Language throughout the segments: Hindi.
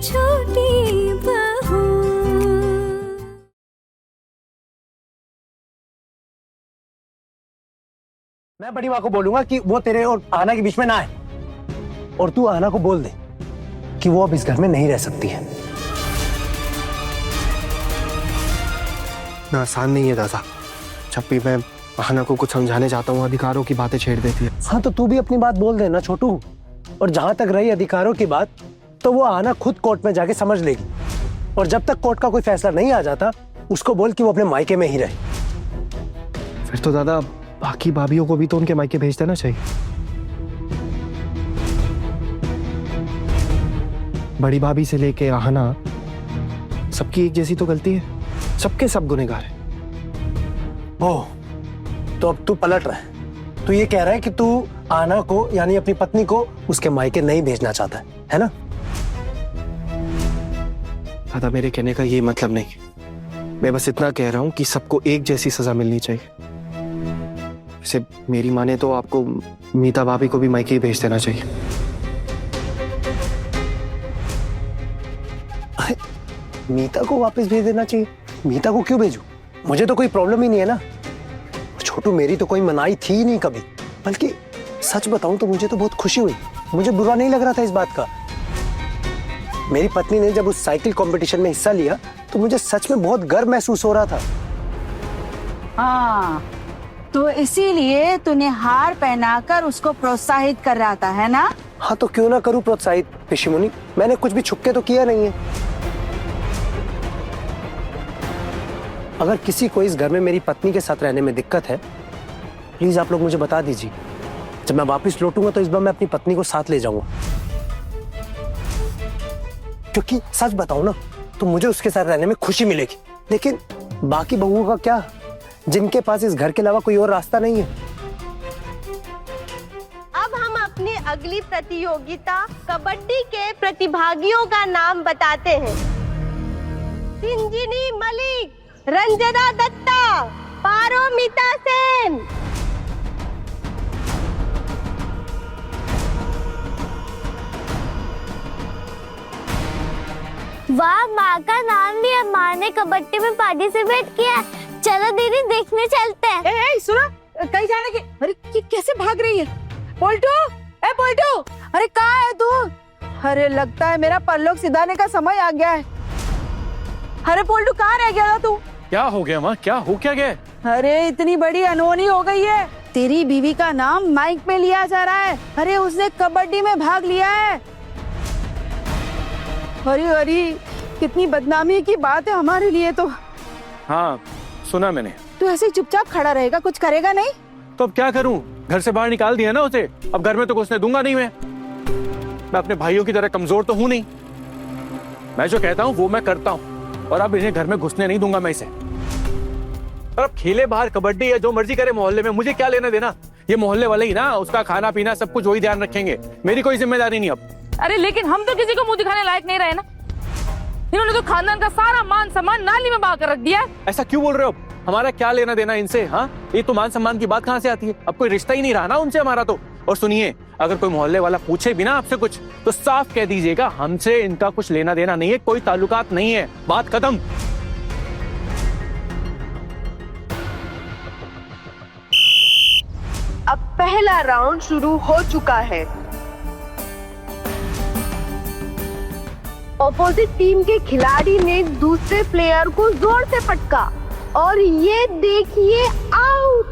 छोटी बहू। मैं बड़ी माँ को बोलूंगा कि वो तेरे और आना के बीच में ना आए, और तू आना को बोल दे कि वो अब इस घर में नहीं रह सकती है। ना आसान नहीं है दादा। जब भी मैं आना को कुछ समझाने जाता हूँ अधिकारों की बातें छेड़ देती है। हाँ तो तू भी अपनी बात बोल दे ना छोटू। और जहां तक रही अधिकारों की बात, तो वो आना खुद कोर्ट में जाके समझ लेगी, और जब तक कोर्ट का कोई फैसला नहीं आ जाता उसको बोल कि वो अपने मायके में ही रहे। फिर तो दादा बाकी भाभीियों को भी तो उनके मायके भेज देना चाहिए। बड़ी भाभी से लेके आहना, सबकी एक जैसी तो गलती है, सबके सब गुनहगार हैं। ओह, तो अब तू पलट रहा है। तू ये कह रहा है कि तू आना को यानी अपनी पत्नी को उसके मायके नहीं भेजना चाहता है ना? दादा मेरे कहने का ये मतलब नहीं, मैं बस इतना कह रहा हूं कि सबको एक जैसी सजा मिलनी चाहिए। वैसे मेरी माने तो आपको मीता भाभी को भी मायके ही भेज देना चाहिए। मीता को वापस भेज देना चाहिए? मीता को क्यों भेजूं? मुझे तो कोई प्रॉब्लम ही नहीं है ना। छोटू मेरी तो कोई मनाई थी ही नहीं कभी, बल्कि सच बताऊं तो मुझे तो बहुत खुशी हुई। मुझे बुरा नहीं लग रहा था इस बात का। मेरी पत्नी ने जब उस साइकिल कंपटीशन में हिस्सा लिया तो मुझे सच में बहुत गर्व महसूस हो रहा था। हाँ, तो इसीलिए तूने हार पहनाकर उसको प्रोत्साहित कर रहा था, है ना? हाँ तो क्यों ना करूं प्रोत्साहित ऋषि मुनि, मैंने कुछ भी छुपके तो किया नहीं है। अगर किसी को इस घर में मेरी पत्नी के साथ रहने में दिक्कत है, प्लीज आप लोग मुझे बता दीजिए। जब मैं वापस लौटूंगा तो इस बार मैं अपनी पत्नी को साथ ले जाऊंगा, क्योंकि सच बताऊं ना तो मुझे उसके साथ रहने में खुशी मिलेगी। लेकिन बाकी बहुओं का क्या, जिनके पास इस घर के अलावा कोई और रास्ता नहीं है। अब हम अपनी अगली प्रतियोगिता कबड्डी के प्रतिभागियों का नाम बताते हैं। सिंजिनी मलिक, रंजना दत्ता, पारोमिता सेन। वाह, माँ का नाम लिया। माँ ने कबड्डी में पार्टिसिपेट किया। चलो दीदी देखने चलते हैं। ए, सुनो, कहीं जाने के? अरे कैसे भाग रही है? पोल्टू, ए पोल्टू, अरे कहाँ है तू? अरे लगता है मेरा परलोक सिधाने का समय आ गया है। अरे पोल्टू कहाँ रह गया था तू? क्या हो गया माँ? क्या हो क्या गया? अरे इतनी बड़ी अनहोनी हो गई है। तेरी बीवी का नाम माइक पे लिया जा रहा है। अरे उसने कबड्डी में भाग लिया है। अरे अरे कितनी बदनामी की बात है हमारे लिए तो। हाँ सुना मैंने। तू ऐसे चुपचाप खड़ा रहेगा, कुछ करेगा नहीं? तो अब क्या करूं? घर से बाहर निकाल दिया ना उसे, अब घर में तो घुसने दूंगा नहीं मैं अपने भाइयों की तरह कमजोर तो हूं नहीं। मैं जो कहता हूं वो मैं करता हूं, और अब इन्हें घर में घुसने नहीं दूंगा मैं इसे। और अब खेले बाहर कबड्डी या जो मर्जी करे मोहल्ले में, मुझे क्या लेना देना? ये मोहल्ले वाले ही ना, उसका खाना पीना सब कुछ वही ध्यान रखेंगे, मेरी कोई जिम्मेदारी नहीं अब। अरे लेकिन हम तो किसी को मुंह दिखाने लायक नहीं रहे ना। इन्होंने तो खानदान का सारा मान सम्मान नाली में बहा कर रख दिया। ऐसा क्यों बोल रहे हो? हमारा क्या लेना देना इनसे? हाँ, ये तो मान सम्मान की बात कहाँ से आती है? अब कोई रिश्ता ही नहीं रहा ना उनसे हमारा तो। और सुनिए, अगर कोई मोहल्ले वाला पूछे भी ना आपसे कुछ, तो साफ कह दीजिएगा हमसे इनका कुछ लेना देना नहीं है, कोई ताल्लुकात नहीं है, बात खत्म। अब पहला राउंड शुरू हो चुका है। ऑपोजिट टीम के खिलाड़ी ने दूसरे प्लेयर को जोर से पटका और ये देखिए आउट।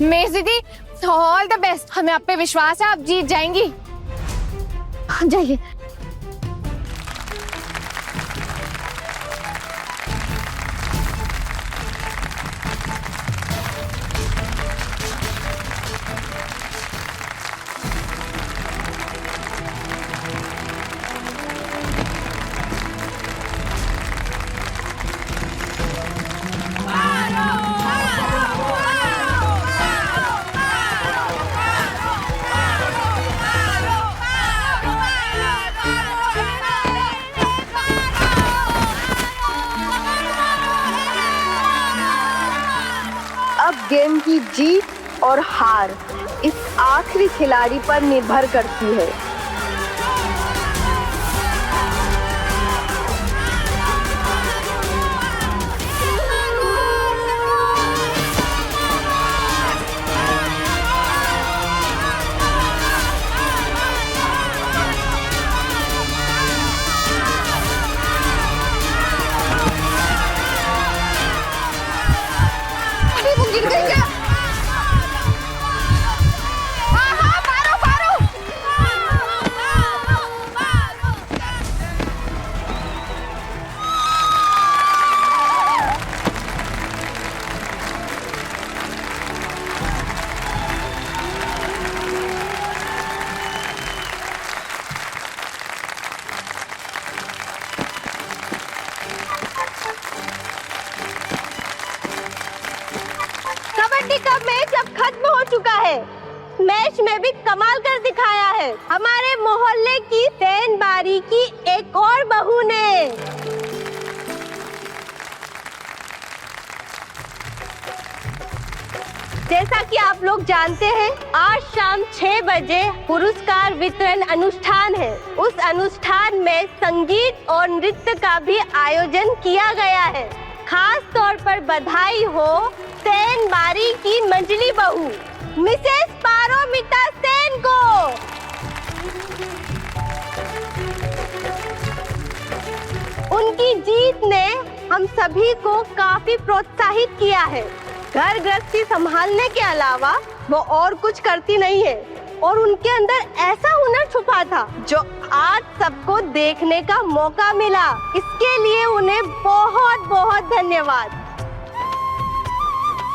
मेज दीदी, ऑल द बेस्ट। हमें आप पे विश्वास है, आप जीत जाएंगी। जाइए। अब गेम की जीत और हार इस आखिरी खिलाड़ी पर निर्भर करती है। कबड्डी का मैच अब खत्म हो चुका है। मैच में भी कमाल कर दिखाया है हमारे मोहल्ले की सैन बारी की एक और बहू ने। जैसा कि आप लोग जानते हैं, आज शाम 6 बजे पुरस्कार वितरण अनुष्ठान है। उस अनुष्ठान में संगीत और नृत्य का भी आयोजन किया गया है। खास तौर पर बधाई हो सैन बारी की मंजली बहू मिसेस पारोमिता सेन को। उनकी जीत ने हम सभी को काफी प्रोत्साहित किया है। घर गृहस्थी संभालने के अलावा वो और कुछ करती नहीं है और उनके अंदर ऐसा हुनर छुपा था जो आज सबको देखने का मौका मिला। इसके लिए उन्हें बहुत बहुत धन्यवाद।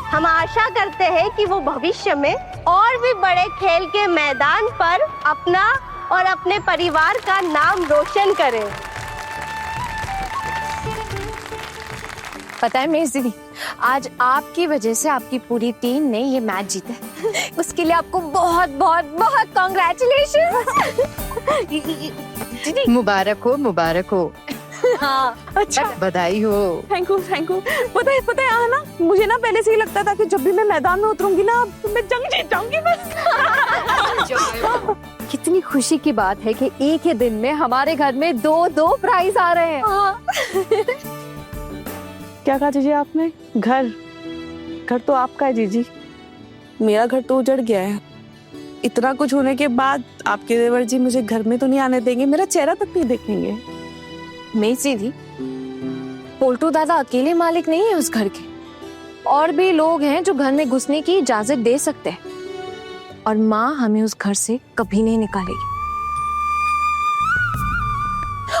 हम आशा करते हैं कि वो भविष्य में और भी बड़े खेल के मैदान पर अपना और अपने परिवार का नाम रोशन करें। पता है मेज दीदी, आज आपकी वजह से आपकी पूरी टीम ने ये मैच जीता है। उसके लिए आपको बहुत बहुत बहुत कॉन्ग्रेचुलेशन। मुबारक हो, मुबारक हो। हाँ, अच्छा, बधाई हो। Thank you thank you. पता है आना, मुझे ना पहले से ही लगता था कि जब भी मैं मैदान में उतरूंगी ना तो मैं जंग जीत जाऊंगी बस। कितनी खुशी की बात है कि एक ही दिन में हमारे घर में 2-2 प्राइज आ रहे हैं। क्या कहा जीजी आपने? घर तो आपका है जीजी, मेरा घर तो उजड़ गया है। इतना कुछ होने के बाद आपके देवर जी मुझे घर में तो नहीं आने देंगे, मेरा चेहरा तक नहीं देखेंगे। मेज दीदी, पोल्टू दादा अकेले मालिक नहीं है उस घर के, और भी लोग हैं जो घर में घुसने की इजाजत दे सकते हैं, और माँ हमें उस घर से कभी नहीं निकालेगी।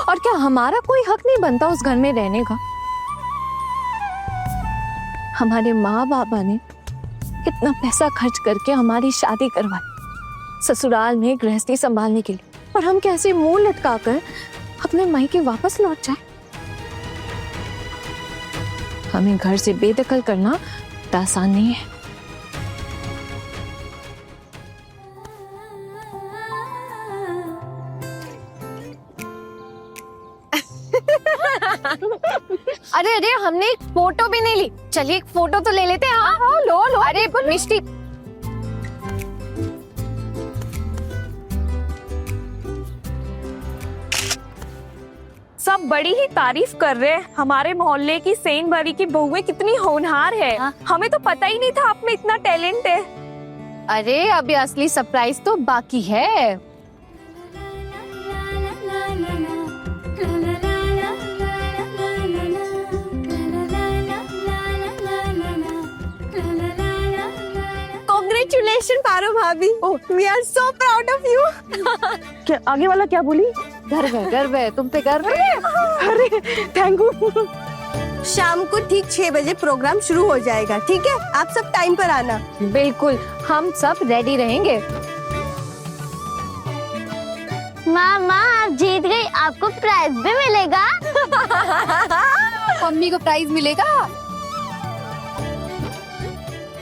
और क्या हमारा कोई हक नहीं बनता उस घर में रहने का? हमारे माँ बाबा ने इतना पैसा खर्च करके हमारी शादी करवाई ससुराल में गृहस्थी संभालने के लिए, और हम कैसे मुंह लटकाकर अपने मायके वापस लौट जाए? हमें घर से बेदखल करना इतना आसान नहीं है। अरे अरे, हमने एक फोटो भी नहीं ली। चलिए एक फोटो तो ले लेते हैं। हाँ, लो। अरे मिष्टी, सब बड़ी ही तारीफ कर रहे हैं। हमारे मोहल्ले की सेन बारी की बहुएं कितनी होनहार है। हमें तो पता ही नहीं था आप में इतना टैलेंट है। अरे अभी असली सरप्राइज तो बाकी है। Congratulations, पारो भाभी. We are so proud of you. क्या आगे वाला क्या बोली? गर्व है तुम पे गर्व है। अरे थैंक यू। शाम को ठीक 6 बजे प्रोग्राम शुरू हो जाएगा, ठीक है? आप सब टाइम पर आना. बिल्कुल, हम सब रेडी रहेंगे। माँ आप जीत गई, आपको प्राइज भी मिलेगा। मम्मी को प्राइज मिलेगा।